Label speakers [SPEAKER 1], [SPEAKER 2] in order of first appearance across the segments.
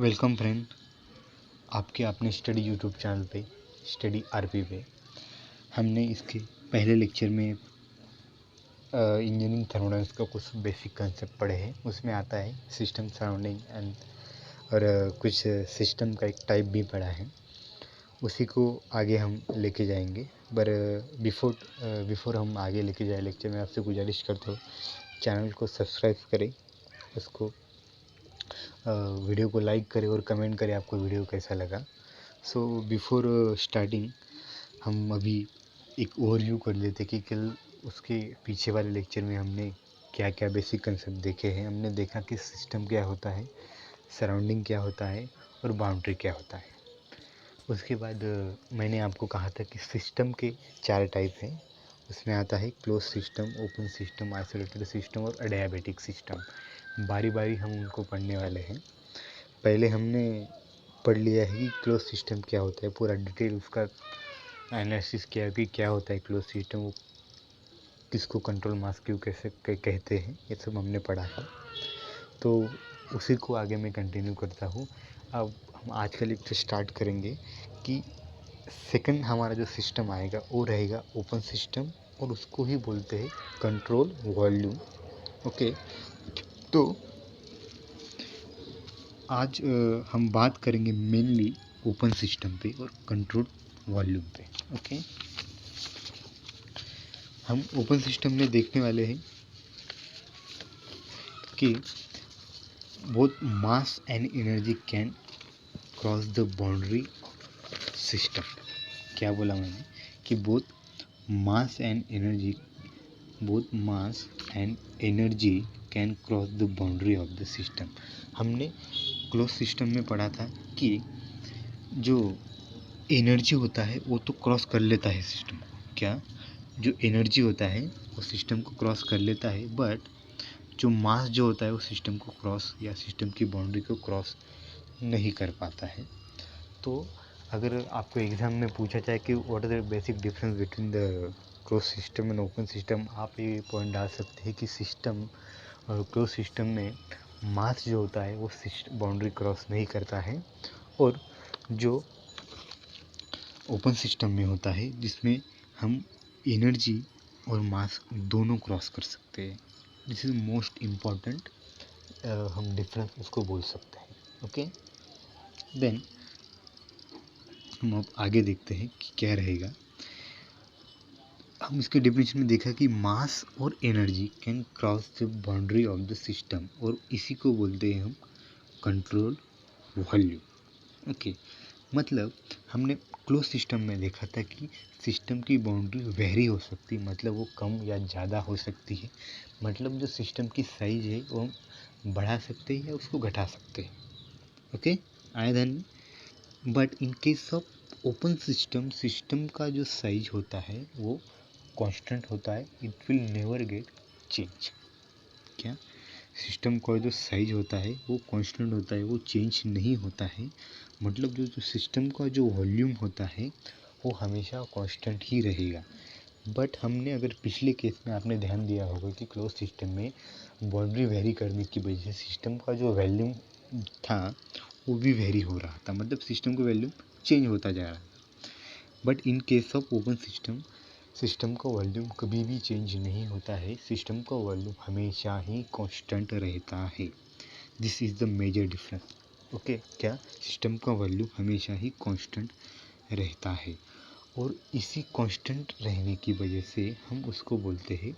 [SPEAKER 1] Welcome friend, आपके अपने study YouTube channel पे स्टडी आरपी पे हमने इसके पहले लेक्चर में इंजीनियरिंग थर्मोडायनामिक्स का कुछ बेसिक कंसेप्ट पढ़े हैं। उसमें आता है सिस्टम सराउंडिंग एंड और कुछ सिस्टम का एक टाइप भी पढ़ा है। उसी को आगे हम लेके जाएंगे। पर बिफोर हम आगे लेके जाए लेक्चर में आपसे गुजारिश करता हूँ, चैनल को सब्सक्राइब करें, उसको वीडियो को लाइक करें और कमेंट करें आपको वीडियो कैसा लगा। सो बिफोर स्टार्टिंग हम अभी एक ओवरव्यू कर लेते कि कल उसके पीछे वाले लेक्चर में हमने क्या क्या बेसिक कंसेप्ट देखे हैं। हमने देखा कि सिस्टम क्या होता है, सराउंडिंग क्या होता है और बाउंड्री क्या होता है। उसके बाद मैंने आपको कहा था कि सिस्टम के 4 टाइप हैं। उसमें आता है close system, open system, isolated system और अडियाबैटिक सिस्टम। बारी बारी हम उनको पढ़ने वाले हैं। पहले हमने पढ़ लिया है कि क्लोज सिस्टम क्या होता है, पूरा डिटेल उसका एनालिसिस किया कि क्या होता है क्लोज सिस्टम, वो किसको कंट्रोल मास क्यों कैसे कहते हैं, ये सब हमने पढ़ा है। तो उसी को आगे मैं कंटिन्यू करता हूँ। अब हम आज का लेक्चर स्टार्ट करेंगे कि सेकंड हमारा जो सिस्टम आएगा वो रहेगा ओपन सिस्टम और उसको ही बोलते हैं कंट्रोल वॉल्यूम। ओके, तो आज हम बात करेंगे मेनली ओपन सिस्टम पे और कंट्रोल वॉल्यूम पे। ओके, हम ओपन सिस्टम में देखने वाले हैं कि both mass and energy can cross the boundary system. क्या बोला मैंने कि both mass and energy can cross the boundary of the system. हमने क्लोज सिस्टम में पढ़ा था कि जो एनर्जी होता है वो तो क्रॉस कर लेता है सिस्टम को। क्या, जो एनर्जी होता है वो सिस्टम को क्रॉस कर लेता है, बट जो मास जो होता है वो सिस्टम को क्रॉस या सिस्टम की बाउंड्री को क्रॉस नहीं कर पाता है। तो अगर आपको एग्ज़ाम में पूछा जाए कि what is the basic difference between the close system and open system, आप ये पॉइंट डाल सकते हैं कि सिस्टम और क्लोज सिस्टम में मास जो होता है वो बाउंड्री क्रॉस नहीं करता है, और जो ओपन सिस्टम में होता है जिसमें हम एनर्जी और मास दोनों क्रॉस कर सकते हैं। दिस इज़ मोस्ट इम्पॉर्टेंट, हम डिफरेंस उसको बोल सकते हैं। ओके, देन हम अब आगे देखते हैं कि क्या रहेगा। हम इसके डेफिनेशन में देखा कि मास और energy can cross the boundary of the system, और इसी को बोलते हैं हम कंट्रोल वॉल्यूम। ओके, मतलब हमने क्लोज सिस्टम में देखा था कि सिस्टम की बाउंड्री वेरी हो सकती है, मतलब वो कम या ज़्यादा हो सकती है। मतलब जो सिस्टम की साइज है वो हम बढ़ा सकते हैं या उसको घटा सकते हैं। ओके, आए ध्यान में। But in case of open system, system का जो साइज होता है वो कांस्टेंट होता है, it will never get change. क्या, सिस्टम का जो साइज होता है वो कांस्टेंट होता है, वो चेंज नहीं होता है। मतलब जो सिस्टम का जो वॉल्यूम होता है वो हमेशा कांस्टेंट ही रहेगा। बट हमने अगर पिछले केस में आपने ध्यान दिया होगा कि क्लोज सिस्टम में बाउंड्री वेरी करने की वजह से सिस्टम का जो वॉल्यूम था वो भी वेरी हो रहा था, मतलब सिस्टम का वॉल्यूम चेंज होता जा रहा था। But in case of open system, system का वॉल्यूम कभी भी चेंज नहीं होता है, सिस्टम का वॉल्यूम हमेशा ही कांस्टेंट रहता है। This is the major difference. Okay, क्या, सिस्टम का वॉल्यूम हमेशा ही कांस्टेंट रहता है, और इसी कांस्टेंट रहने की वजह से हम उसको बोलते हैं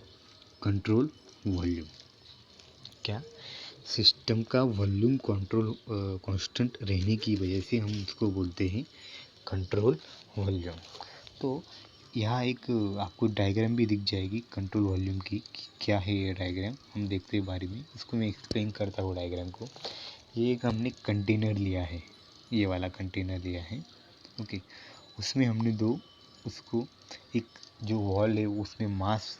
[SPEAKER 1] कंट्रोल वॉल्यूम। क्या, सिस्टम का वॉल्यूम कंट्रोल कांस्टेंट रहने की वजह से हम उसको बोलते हैं कंट्रोल वॉल्यूम। तो यहाँ एक आपको डायग्राम भी दिख जाएगी कंट्रोल वॉल्यूम की, क्या है ये डायग्राम हम देखते हैं बारे में। इसको मैं एक्सप्लेन करता हूँ डायग्राम को। ये एक हमने कंटेनर लिया है, ये वाला कंटेनर लिया है। ओके, उसमें हमने दो, उसको एक जो वॉल है उसमें मास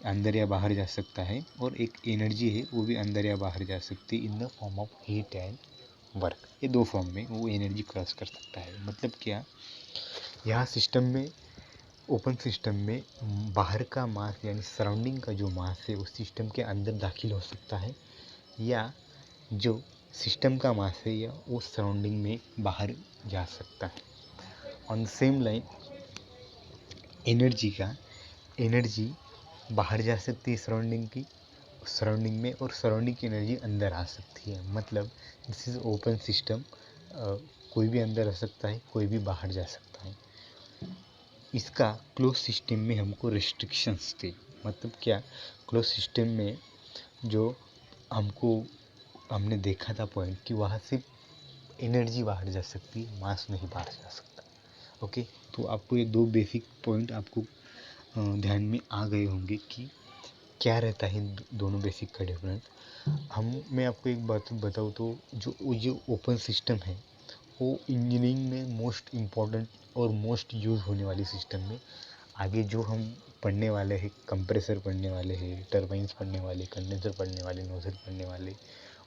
[SPEAKER 1] अंदर या बाहर जा सकता है, और एक एनर्जी है वो भी अंदर या बाहर जा सकती है in the form of heat and work. ये दो फॉर्म में वो एनर्जी क्रॉस कर सकता है। मतलब क्या, यहाँ सिस्टम में, ओपन सिस्टम में बाहर का मास यानी सराउंडिंग का जो मास है वो सिस्टम के अंदर दाखिल हो सकता है, या जो सिस्टम का मास है या वो सराउंडिंग में बाहर जा सकता है। ऑन सेम लाइन एनर्जी बाहर जा सकती है सराउंडिंग में, और सराउंडिंग की एनर्जी अंदर आ सकती है। मतलब दिस इज़ ओपन सिस्टम, कोई भी अंदर आ सकता है, कोई भी बाहर जा सकता है। इसका क्लोज सिस्टम में हमको रिस्ट्रिक्शंस थे। मतलब क्या, क्लोज सिस्टम में जो हमने देखा था पॉइंट कि वहाँ सिर्फ एनर्जी बाहर जा सकती है, मास नहीं बाहर जा सकता। ओके, तो आपको ये दो बेसिक पॉइंट आपको ध्यान में आ गए होंगे कि क्या रहता है दोनों बेसिक का डिफरेंस। मैं आपको एक बात बताऊँ तो जो ओपन सिस्टम है वो इंजीनियरिंग में मोस्ट इम्पॉर्टेंट और मोस्ट यूज़ होने वाली सिस्टम में आगे जो हम पढ़ने वाले हैं, कंप्रेसर पढ़ने वाले हैं, टरबाइंस पढ़ने वाले, कंडेंसर पढ़ने वाले, नोजल पढ़ने वाले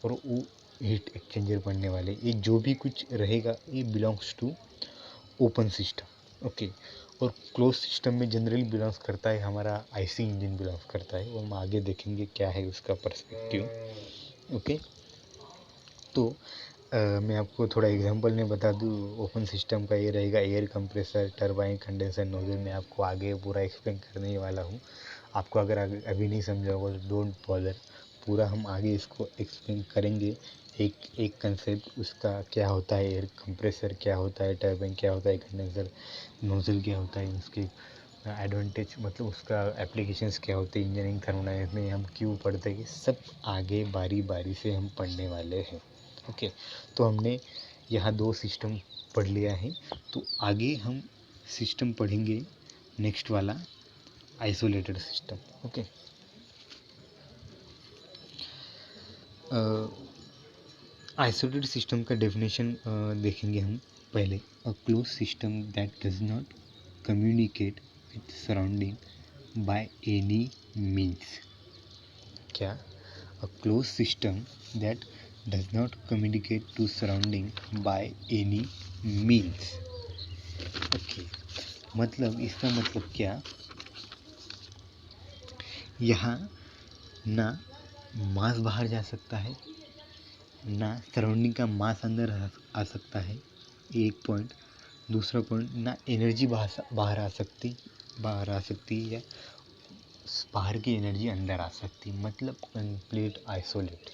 [SPEAKER 1] और वो हीट एक्सचेंजर पढ़ने वाले, ये जो भी कुछ रहेगा ये belongs to open system. Okay, और क्लोज सिस्टम में जनरली बिलोंग्स करता है हमारा आईसी इंजन बिलोंग्स करता है, वो हम आगे देखेंगे क्या है उसका पर्सपेक्टिव। ओके, तो मैं आपको थोड़ा एग्जांपल में बता दूँ ओपन सिस्टम का। ये रहेगा air compressor, turbine, condenser, nozzle. मैं आपको आगे पूरा एक्सप्लेन करने वाला हूँ। आपको अगर अभी नहीं समझा होगा तो डोंट बॉदर, पूरा हम आगे इसको एक्सप्लेन करेंगे एक एक कंसेप्ट, उसका क्या होता है, एयर कंप्रेसर क्या होता है, टरबाइन क्या होता है, कंडेंसर, नोजल क्या होता है, उसके एडवांटेज मतलब उसका एप्लीकेशंस क्या होते हैं, इंजीनियरिंग थर्मोडायनेमिक्स में हम क्यों पढ़ते हैं, ये सब आगे बारी बारी से हम पढ़ने वाले हैं। ओके, तो हमने यहाँ दो सिस्टम पढ़ लिया है, तो आगे हम सिस्टम पढ़ेंगे नेक्स्ट वाला, isolated system. Okay, isolated system का डेफिनेशन देखेंगे हम पहले। A close system that does not communicate with surrounding by any means. क्या? A close system that does not communicate to surrounding by any means। ओके, मतलब इसका मतलब क्या, यहाँ ना मास बाहर जा सकता है, ना सराउंडिंग का मास अंदर आ सकता है, एक पॉइंट। दूसरा पॉइंट, ना एनर्जी बाहर आ सकती या बाहर की एनर्जी अंदर आ सकती। मतलब कंप्लीट आइसोलेट।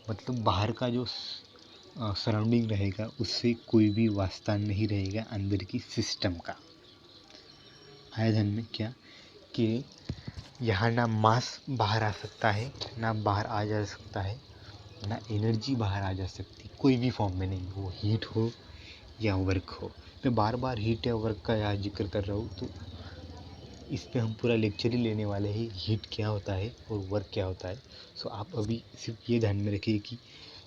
[SPEAKER 1] मतलब बाहर का जो सराउंडिंग रहेगा उससे कोई भी वास्ता नहीं रहेगा अंदर की सिस्टम का। आया ध्यान में क्या कि यहाँ ना मास बाहर आ सकता है, ना बाहर आ जा सकता है, ना एनर्जी बाहर आ जा सकती, कोई भी फॉर्म में नहीं, वो हीट हो या वर्क हो। मैं बार बार हीट या वर्क का यहाँ जिक्र कर रहा हूँ, तो इस पे हम पूरा लेक्चर ही लेने वाले हैं, हीट क्या होता है और वर्क क्या होता है। सो आप अभी सिर्फ ये ध्यान में रखिए कि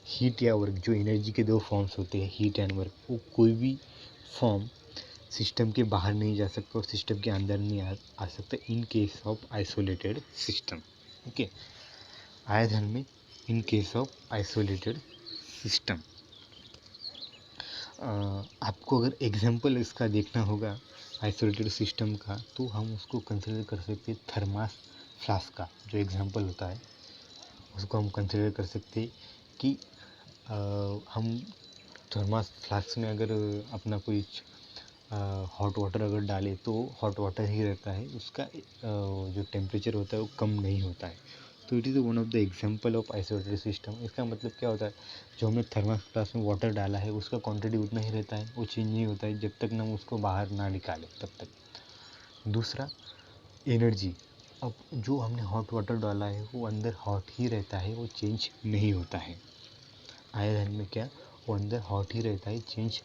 [SPEAKER 1] हीट या वर्क, जो एनर्जी के दो फॉर्म्स होते हैं, हीट एंड वर्क, वो कोई भी फॉर्म सिस्टम के बाहर नहीं जा सकता और सिस्टम के अंदर नहीं आ सकता in case of isolated system. Okay, आया ध्यान में, in case of isolated system. आपको अगर एग्जांपल इसका देखना होगा आइसोलेटेड सिस्टम का, तो हम उसको कंसिडर कर सकते हैं थर्मास फ्लास्क का जो एग्जांपल होता है, उसको हम कंसिडर कर सकते हैं कि हम थर्मास फ्लास्क में अगर अपना कोई हॉट वाटर अगर डालें तो हॉट वाटर ही रहता है, उसका जो टेम्परेचर होता है वो कम नहीं होता है। तो it is one of the example of isolated system. इसका मतलब क्या होता है, जो हमने थर्मस फ्लास्क में वाटर डाला है उसका क्वांटिटी उतना ही रहता है, वो चेंज नहीं होता है जब तक हम उसको बाहर ना निकालें तब तक। दूसरा, एनर्जी, अब जो हमने हॉट वाटर डाला है वो अंदर हॉट ही रहता है, वो चेंज नहीं होता है। आया ध्यान में क्या, वो अंदर हॉट ही रहता है, चेंज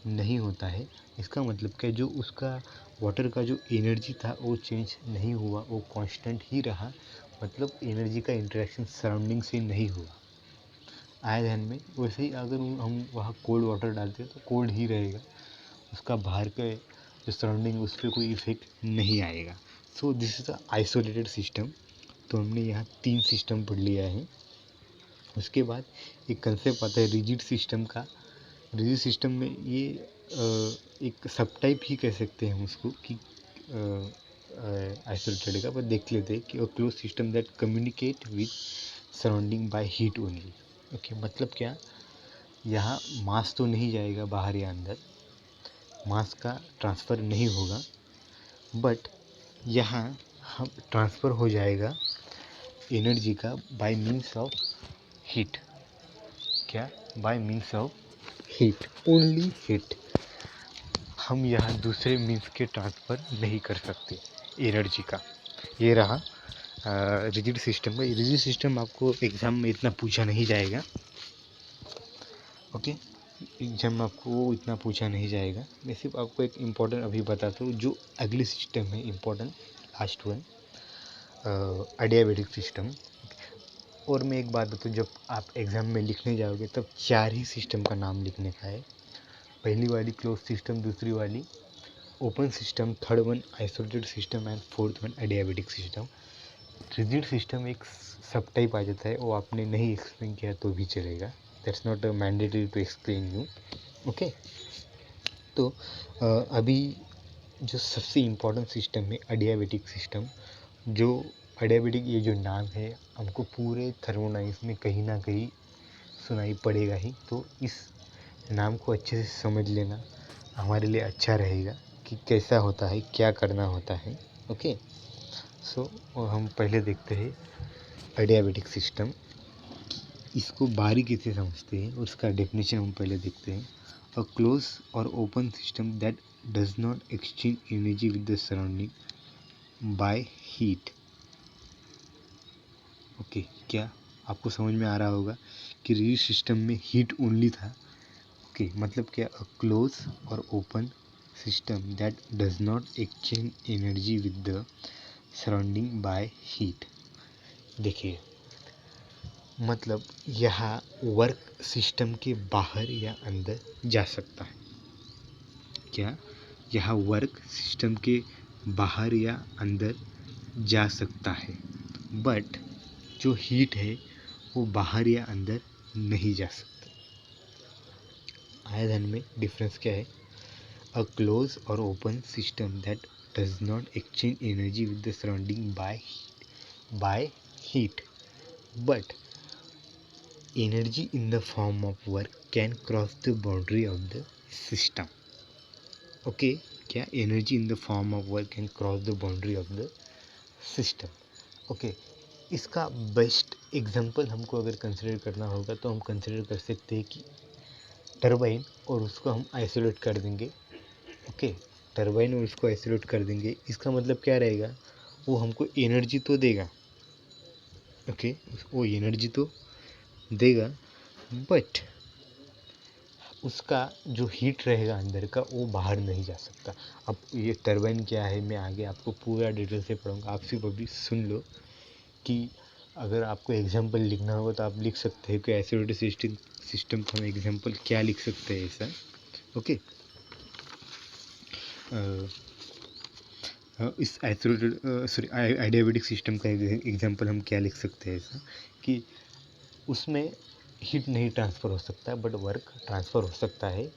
[SPEAKER 1] नहीं होता है। इसका मतलब क्या, जो उसका वाटर का जो एनर्जी था वो चेंज नहीं हुआ, वो कांस्टेंट ही रहा। मतलब एनर्जी का इंटरेक्शन सराउंडिंग से नहीं हुआ। आया ध्यान में। वैसे ही अगर हम वहाँ कोल्ड वाटर डालते हैं तो कोल्ड ही रहेगा, उसका बाहर के जो सराउंडिंग उस पर कोई इफेक्ट नहीं आएगा। So this is a isolated system. तो हमने यहाँ 3 सिस्टम पढ़ लिया है। उसके बाद एक कंसेप्ट आता है रिजिड सिस्टम का। रिजिड सिस्टम में ये एक सब टाइप ही कह सकते हैं हम उसको कि आइसोलेटेड का, पर देख लेते हैं कि close system that communicate with surrounding by heat only. Okay, मतलब क्या, यहाँ मास तो नहीं जाएगा बाहर या अंदर, मास का ट्रांसफ़र नहीं होगा, बट यहाँ हम ट्रांसफ़र हो जाएगा एनर्जी का बाय मीन्स ऑफ हीट। क्या? Bye means of heat, only heat. हम यहाँ दूसरे मीन्स के ट्रांसफ़र नहीं कर सकते एनर्जी का। ये रहा रिजिड सिस्टम का। रिजिड सिस्टम आपको एग्ज़ाम में इतना पूछा नहीं जाएगा। ओके, एग्जाम में आपको वो इतना पूछा नहीं जाएगा। मैं सिर्फ आपको एक इम्पोर्टेंट अभी बताता हूँ, जो अगली सिस्टम है important, last one, adiabatic system. और मैं एक बात बताऊँ, जब आप एग्ज़ाम में लिखने जाओगे तब 4 ही सिस्टम का नाम लिखने का है। पहली वाली क्लोज सिस्टम, दूसरी वाली open system, third one isolated system and fourth one adiabatic system. Rigid system एक सब टाइप आ जाता है, वो आपने नहीं एक्सप्लेन किया तो भी चलेगा, that's not mandatory to explain you. Okay, तो अभी जो सबसे इम्पोर्टेंट सिस्टम है अडियाबेटिक सिस्टम। जो अडियाबेटिक, ये जो नाम है हमको पूरे थर्मोडायनामिक्स में कहीं ना कहीं सुनाई पड़ेगा ही, तो इस नाम को अच्छे से समझ लेना हमारे लिए अच्छा रहेगा कि कैसा होता है, क्या करना होता है। ओके, सो हम पहले देखते हैं अडियाबेटिक सिस्टम, इसको बारीकी से समझते हैं और उसका डेफिनेशन हम पहले देखते हैं। अ क्लोज और open system that does not exchange energy with the surrounding by heat. Okay, क्या आपको समझ में आ रहा होगा कि रिजिड सिस्टम में हीट ओनली था। ओके, मतलब क्या, अ क्लोज और open system that does not exchange energy with the surrounding by heat. देखिए, मतलब यहाँ वर्क सिस्टम के बाहर या अंदर जा सकता है। क्या? यहाँ वर्क सिस्टम के बाहर या अंदर जा सकता है, बट जो हीट है वो बाहर या अंदर नहीं जा सकता। आया ध्यान में डिफरेंस क्या है? अ क्लोज और open system that does not exchange energy with the surrounding by heat, but energy in the form of work can cross the boundary of the system. Okay, क्या? energy in the form of work can cross the boundary of the system. Okay, इसका best example हमको अगर consider करना होगा तो हम consider कर सकते हैं कि टरबाइन, और उसको हम आइसोलेट कर देंगे। ओके, टरबाइन और उसको आइसोलेट कर देंगे, इसका मतलब क्या रहेगा? वो हमको एनर्जी तो देगा। ओके, वो एनर्जी तो देगा, बट उसका जो हीट रहेगा अंदर का वो बाहर नहीं जा सकता। अब ये टरबाइन क्या है मैं आगे आपको पूरा डिटेल से पढ़ूंगा, आप सिर्फ अभी सुन लो कि अगर आपको एग्जांपल लिखना होगा तो आप लिख सकते हैं कि आइसोलेटेड सिस्टम का हम एग्जांपल क्या लिख सकते हैं ऐसा। ओके, इस आइडियाबेटिक सिस्टम का एग्जांपल हम क्या लिख सकते हैं ऐसा कि उसमें हीट नहीं ट्रांसफ़र हो सकता बट वर्क ट्रांसफ़र हो सकता है।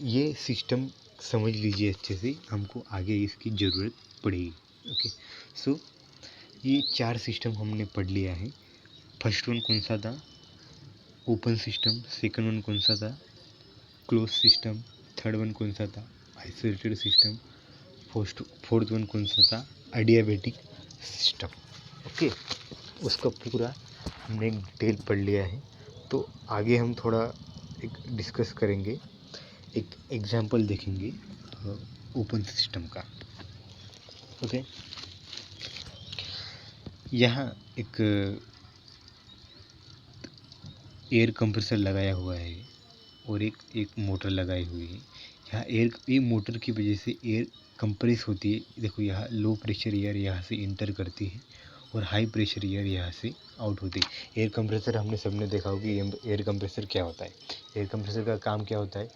[SPEAKER 1] ये सिस्टम समझ लीजिए अच्छे से, हमको आगे इसकी ज़रूरत पड़ेगी। ओके, सो ये 4 सिस्टम हमने पढ़ लिया है। फर्स्ट वन कौन सा था? Open system. सेकंड वन कौन सा था? Close system. थर्ड वन कौन सा था? Isolated system. फोर्थ वन कौन सा था? अडियाबेटिक सिस्टम। ओके, उसका पूरा हमने एक डिटेल पढ़ लिया है। तो आगे हम थोड़ा एक डिस्कस करेंगे, एक एग्जांपल देखेंगे ओपन सिस्टम का। ओके, यहाँ एक एयर कंप्रेसर लगाया हुआ है और एक मोटर लगाई हुई है। यहाँ ये मोटर की वजह से एयर कंप्रेस होती है। देखो, यहाँ लो प्रेशर एयर यहाँ से इंटर करती है और हाई प्रेशर एयर यहाँ से आउट होती है। एयर कंप्रेसर हमने सबने देखा होगा कि एयर कंप्रेसर क्या होता है। एयर कंप्रेसर का काम क्या होता है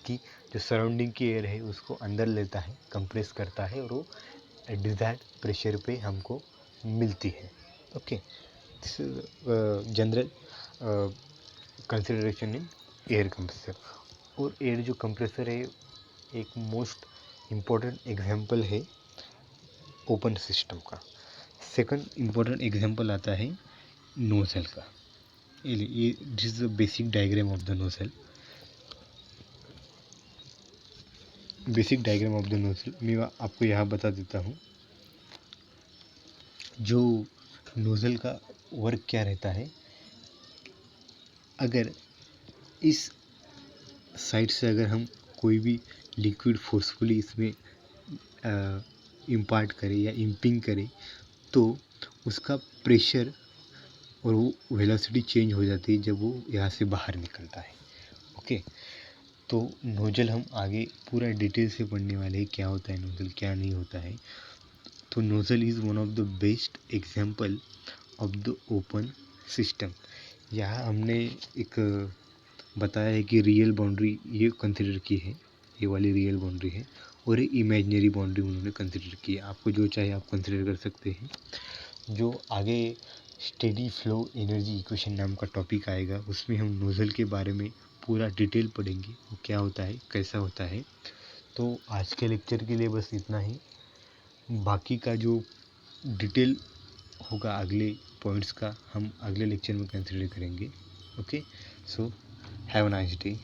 [SPEAKER 1] कि जो सराउंडिंग की एयर है उसको अंदर लेता है, कंप्रेस करता है और वो डिज़ायर्ड प्रेशर पे हमको मिलती है। Okay, general consideration in air compressor. और एयर जो कंप्रेसर है एक मोस्ट इम्पॉर्टेंट एग्जांपल है ओपन सिस्टम का। सेकंड इम्पॉर्टेंट एग्जांपल आता है नोजल का। ये this is the basic diagram of the nozzle. Basic diagram of the nozzle मैं आपको यहाँ बता देता हूँ। जो नोजल का वर्क क्या रहता है, अगर इस साइड से अगर हम कोई भी लिक्विड फोर्सफुली इसमें इम्पार्ट करें या इम्पिंग करें तो उसका प्रेशर और वो वेलोसिटी चेंज हो जाती है जब वो यहाँ से बाहर निकलता है। ओके, तो नोजल हम आगे पूरा डिटेल से पढ़ने वाले हैं, क्या होता है नोजल, क्या नहीं होता है। तो nozzle is one of the best example of the open system. यहाँ हमने एक बताया है कि रियल बाउंड्री ये कंसिडर की है, ये वाली रियल बाउंड्री है, और ये इमेजिनरी बाउंड्री उन्होंने कंसिडर की है। आपको जो चाहे आप कंसिडर कर सकते हैं। जो आगे स्टेडी फ्लो एनर्जी इक्वेशन नाम का टॉपिक आएगा उसमें हम नोजल के बारे में पूरा डिटेल पढ़ेंगे, वो क्या होता है, कैसा होता है। तो आज के लेक्चर के लिए बस इतना ही। बाकी का जो डिटेल होगा अगले पॉइंट्स का हम अगले लेक्चर में कंसिडर करेंगे। Okay, so have a nice day.